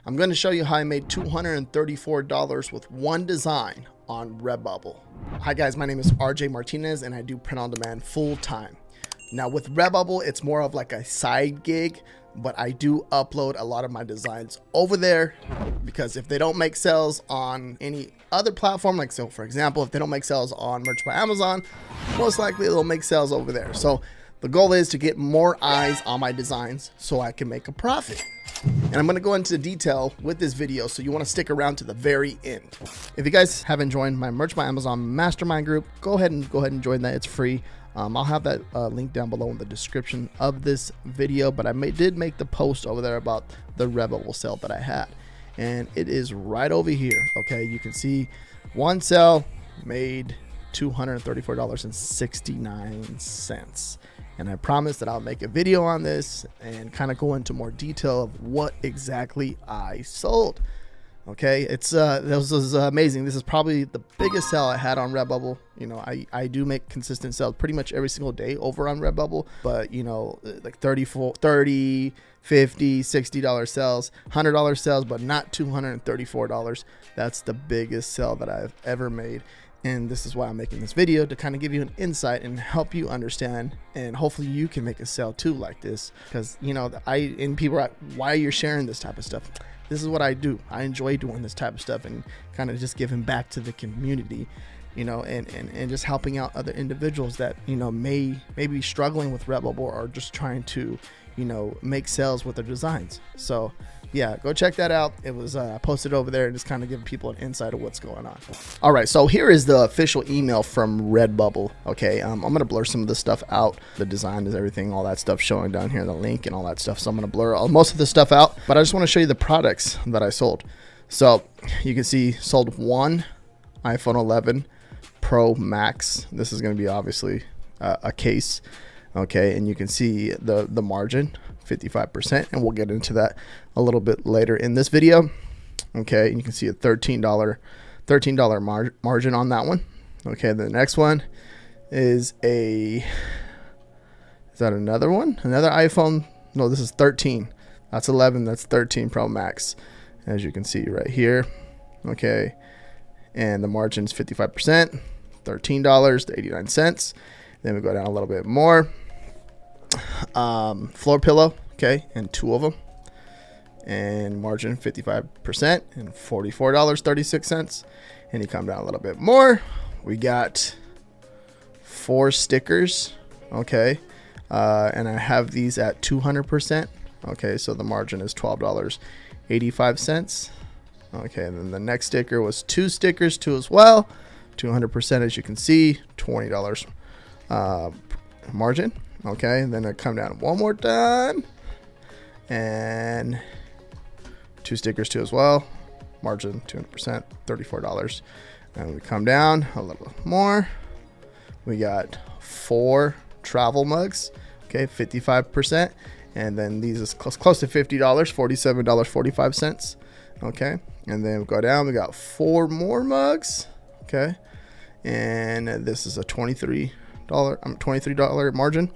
I'm going to show you how I made $234 with one design on Redbubble. Hi guys, my name is RJ Martinez and I do print on demand full time. Now with Redbubble, it's more of like a side gig, but I do upload a lot of my designs over there because if they don't make sales on any other platform, like so for example, if they don't make sales on Merch by Amazon, most likely they'll make sales over there. So the goal is to get more eyes on my designs so I can make a profit. And I'm going to go into detail with this video, so you want to stick around to the very end. If you guys haven't joined my Merch by Amazon mastermind group, go ahead and join that. It's free. I'll have that link down below in the description of this video, but I did make the post over there about the Redbubble sale that I had, and it is right over here. Okay, you can see one sale made $234.69. And I promise that I'll make a video on this and kind of go into more detail of what exactly I sold. Okay, this was amazing. This is probably the biggest sale I had on Redbubble. You know, I do make consistent sales pretty much every single day over on Redbubble, but you know, like $30, $50, $60 sales, $100 sales, but not $234. That's the biggest sale that I've ever made. And this is why I'm making this video, to kind of give you an insight and help you understand, and hopefully you can make a sale too like this. Because you know, people are like, why are you sharing this type of stuff? This is what I do. I enjoy doing this type of stuff and kind of just giving back to the community, you know, and just helping out other individuals that, you know, may be struggling with Redbubble or just trying to, you know, make sales with their designs. So yeah, go check that out. It was posted over there and just kind of giving people an insight of what's going on. All right, so here is the official email from Redbubble. Okay, I'm gonna blur some of the stuff out. The design is everything, all that stuff showing down here, the link and all that stuff. So I'm gonna blur most of the stuff out, but I just want to show you the products that I sold. So you can see sold one iPhone 11 Pro Max. This is gonna be obviously a case. Okay, and you can see the margin, 55%, and we'll get into that a little bit later in this video. Okay, and you can see a $13 margin on that one. Okay, the next one is that another one? Another iPhone? No, this is 13. That's 11. That's 13 Pro Max, as you can see right here. Okay, and the margin is 55%, $13.89. Then we go down a little bit more. Floor pillow, okay, and two of them, and margin 55% and $44.36. And you come down a little bit more, we got 4 stickers, okay, and I have these at 200%. Okay, so the margin is $12.85. Okay, and then the next sticker was 2 stickers, 2 as well, 200%, as you can see, $20 margin. Okay, and then I come down one more time, and 2 stickers, 2 as well, margin 200%, $34. And we come down a little more, we got 4 travel mugs, okay, 55%, and then these is close to $50, $47.45. Okay, and then we go down, we got 4 more mugs, okay, and this is a $23 margin.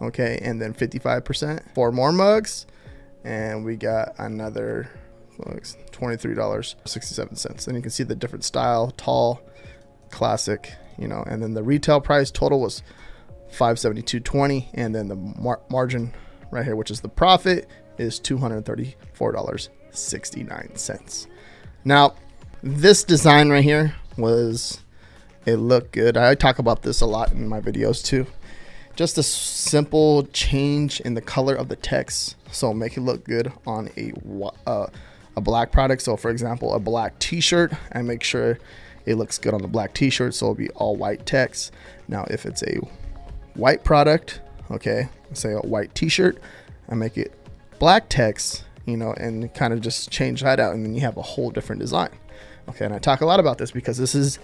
Okay, and then 55%, 4 more mugs, and we got another $23.67. And you can see the different style, tall, classic, you know, and then the retail price total was $572.20, and then the margin right here, which is the profit, is $234.69. Now this design right here it looked good. I talk about this a lot in my videos too. Just a simple change in the color of the text, so make it look good on a black product. So for example, a black t-shirt, I make sure it looks good on the black t-shirt, so it'll be all white text. Now if it's a white product, okay, say a white t-shirt, I make it black text, you know, and kind of just change that out, and then you have a whole different design. Okay, and I talk a lot about this because this is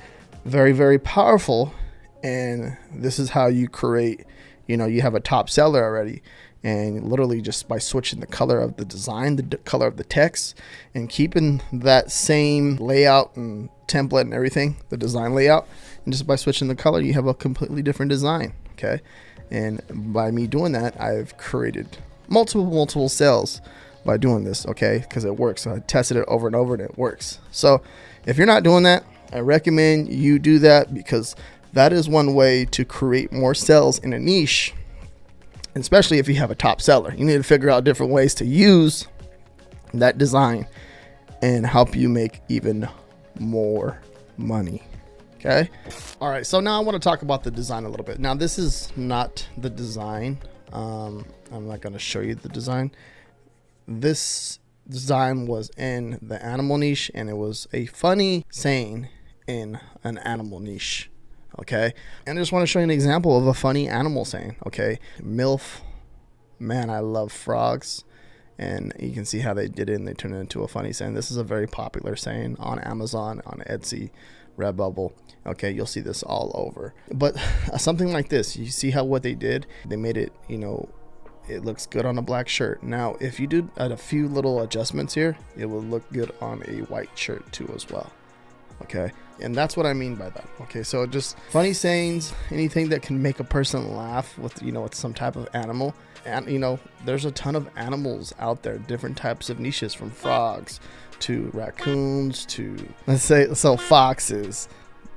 very, very powerful, and this is how you create, you know, you have a top seller already, and literally just by switching the color of the design, the color of the text, and keeping that same layout and template and everything, the design layout, and just by switching the color, you have a completely different design. Okay, and by me doing that, I've created multiple sales by doing this, okay? Because it works. So I tested it over and over and it works. So if you're not doing that, I recommend you do that, because that is one way to create more sales in a niche, especially if you have a top seller. You need to figure out different ways to use that design and help you make even more money. Okay. All right. So now I want to talk about the design a little bit. Now, this is not the design. I'm not going to show you the design. This design was in the animal niche, and it was a funny saying in an animal niche. Okay. And I just want to show you an example of a funny animal saying. Okay. MILF, man, I love frogs. And you can see how they did it, and they turned it into a funny saying. This is a very popular saying on Amazon, on Etsy, Redbubble. Okay, you'll see this all over. But something like this, you see how what they did? They made it, you know, it looks good on a black shirt. Now, if you do a few little adjustments here, it will look good on a white shirt too as well. Okay, and that's what I mean by that. Okay, so just funny sayings, anything that can make a person laugh with, you know, with some type of animal. And, you know, there's a ton of animals out there, different types of niches, from frogs to raccoons to, let's say, so foxes,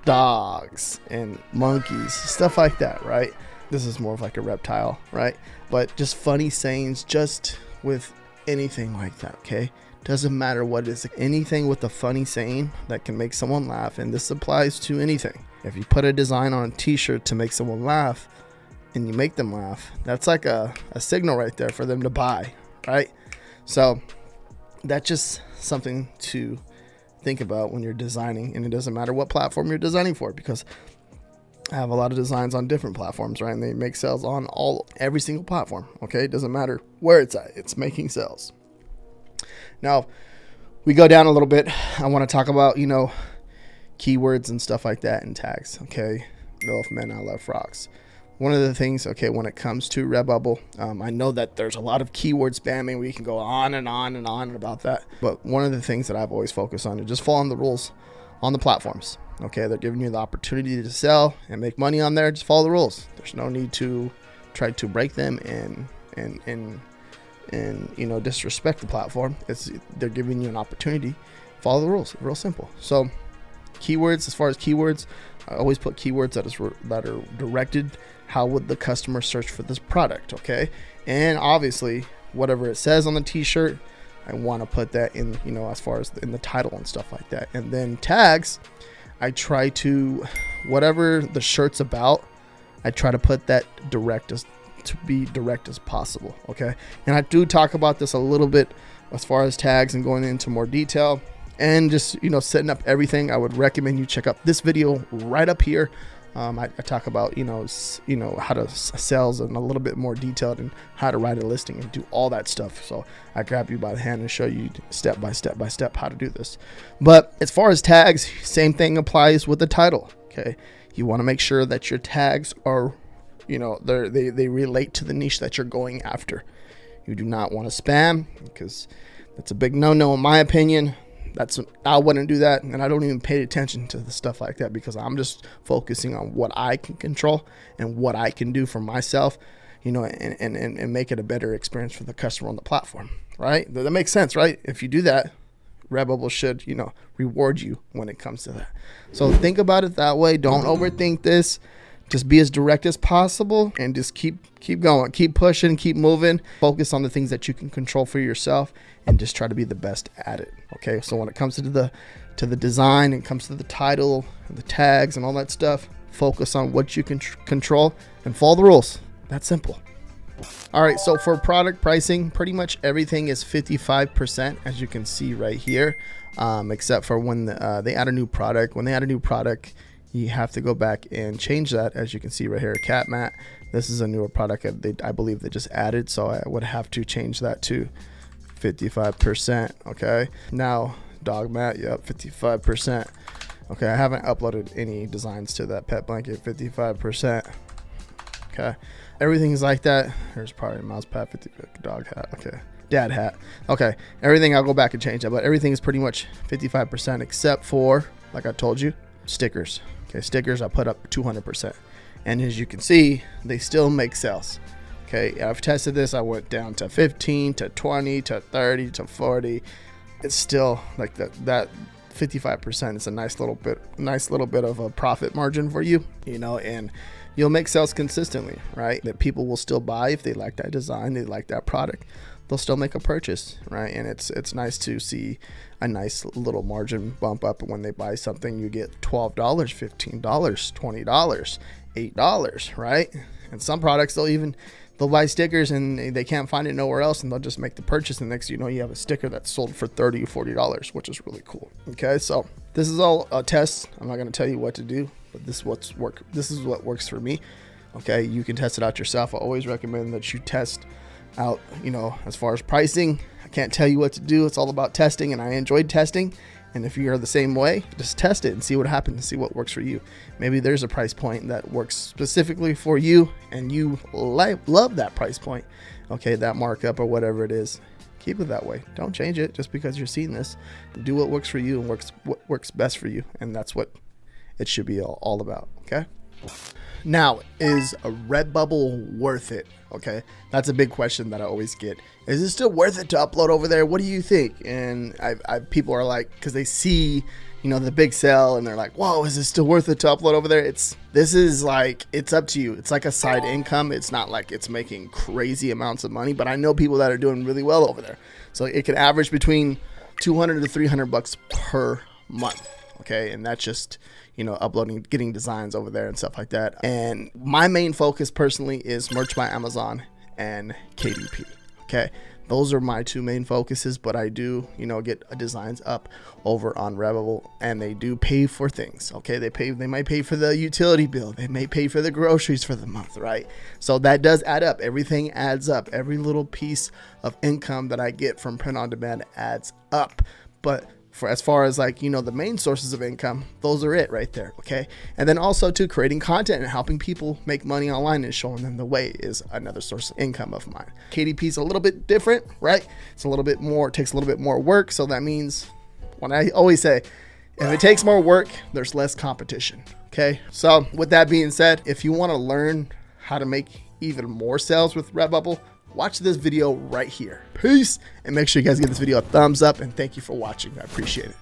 dogs, and monkeys, stuff like that, right? This is more of like a reptile, right? But just funny sayings, just with anything like that, okay? Doesn't matter what it is, anything with a funny saying that can make someone laugh. And this applies to anything. If you put a design on a t-shirt to make someone laugh, and you make them laugh, that's like a signal right there for them to buy, right? So that's just something to think about when you're designing. And it doesn't matter what platform you're designing for, because I have a lot of designs on different platforms, right? And they make sales on every single platform. Okay, it doesn't matter where it's at, it's making sales. Now we go down a little bit. I want to talk about, you know, keywords and stuff like that and tags. Okay, MILF, men, I love frogs. One of the things, okay, when it comes to Redbubble, I know that there's a lot of keyword spamming. We can go on and on and on about that. But one of the things that I've always focused on is just following the rules on the platforms. Okay, they're giving you the opportunity to sell and make money on there. Just follow the rules. There's no need to try to break them and you know, disrespect the platform. They're giving you an opportunity. Follow the rules. Real simple. So keywords, as far as keywords, I always put keywords that are directed. How would the customer search for this product? Okay, and obviously whatever it says on the t-shirt, I want to put that in, you know, as far as in the title and stuff like that. And then tags, I try to, whatever the shirt's about, I try to put that to be direct as possible. Okay, and I do talk about this a little bit as far as tags and going into more detail and just, you know, setting up everything. I would recommend you check out this video right up here. I talk about, you know, how to sales and a little bit more detailed, and how to write a listing and do all that stuff. So I grab you by the hand and show you step by step how to do this. But as far as tags, same thing applies with the title. Okay, you want to make sure that your tags are, you know, they relate to the niche that you're going after. You do not want to spam, because that's a big no-no in my opinion. I wouldn't do that, and I don't even pay attention to the stuff like that, because I'm just focusing on what I can control and what I can do for myself, you know, and make it a better experience for the customer on the platform, right? That makes sense, right? If you do that, Redbubble should, you know, reward you when it comes to that. So think about it that way. Don't overthink this. Just be as direct as possible, and just keep going, keep pushing, keep moving. Focus on the things that you can control for yourself, and just try to be the best at it. Okay, so when it comes to the design, and comes to the title and the tags and all that stuff, focus on what you can control and follow the rules. That's simple. All right, so for product pricing, pretty much everything is 55%, as you can see right here, except for when they add a new product. When they add a new product, you have to go back and change that. As you can see right here, cat mat. This is a newer product I believe they just added, so I would have to change that to 55%. Okay, now dog mat, yep, 55%. Okay, I haven't uploaded any designs to that pet blanket, 55%. Okay, everything's like that. There's probably a mouse pad, 50 dog hat. Okay, dad hat. Okay, everything I'll go back and change that, but everything is pretty much 55%, except for, like I told you, stickers. Okay, stickers I put up 200%, and as you can see, they still make sales. Okay, I've tested this. I went down to 15 to 20 to 30 to 40. It's still like that 55% is a nice little bit of a profit margin for you, you know, and you'll make sales consistently, right? That people will still buy if they like that design, they like that product, they'll still make a purchase, right? And it's nice to see a nice little margin bump up when they buy something. You get $12, $15, $20, $8, right? And some products they'll buy stickers and they can't find it nowhere else, and they'll just make the purchase, and next you know you have a sticker that's sold for $30 or $40, which is really cool. Okay, so this is all a test. I'm not going to tell you what to do, but this is what works for me. Okay, you can test it out yourself. I always recommend that you test out, you know, as far as pricing. I can't tell you what to do. It's all about testing, and I enjoyed testing. And if you're the same way, just test it and see what happens and see what works for you. Maybe there's a price point that works specifically for you and you love that price point. Okay, that markup or whatever it is, keep it that way. Don't change it just because you're seeing this. Do what works for you and what works best for you. And that's what it should be all about, okay? Now, is a Redbubble worth it? Okay, that's a big question that I always get. Is it still worth it to upload over there? What do you think? And people are like, because they see, you know, the big sale, and they're like, whoa, is it still worth it to upload over there? It's up to you. It's like a side income. It's not like it's making crazy amounts of money, but I know people that are doing really well over there. So it can average between $200 to $300 per month. Okay, and that's just, you know, uploading, getting designs over there and stuff like that. And my main focus personally is Merch by Amazon and KDP. Okay, those are my two main focuses, but I do, you know, get designs up over on Redbubble, and they do pay for things. Okay, they might pay for the utility bill, they may pay for the groceries for the month, right? So that does add up. Everything adds up. Every little piece of income that I get from print on demand adds up. But for as far as, like, you know, the main sources of income, those are it right there. Okay, and then also to creating content and helping people make money online and showing them the way is another source of income of mine. KDP is a little bit different, right? It's a little bit more, it takes a little bit more work. So that means, when I always say, if it takes more work, there's less competition. Okay, so with that being said, if you want to learn how to make even more sales with Redbubble, watch this video right here. Peace, and make sure you guys give this video a thumbs up, and thank you for watching. I appreciate it.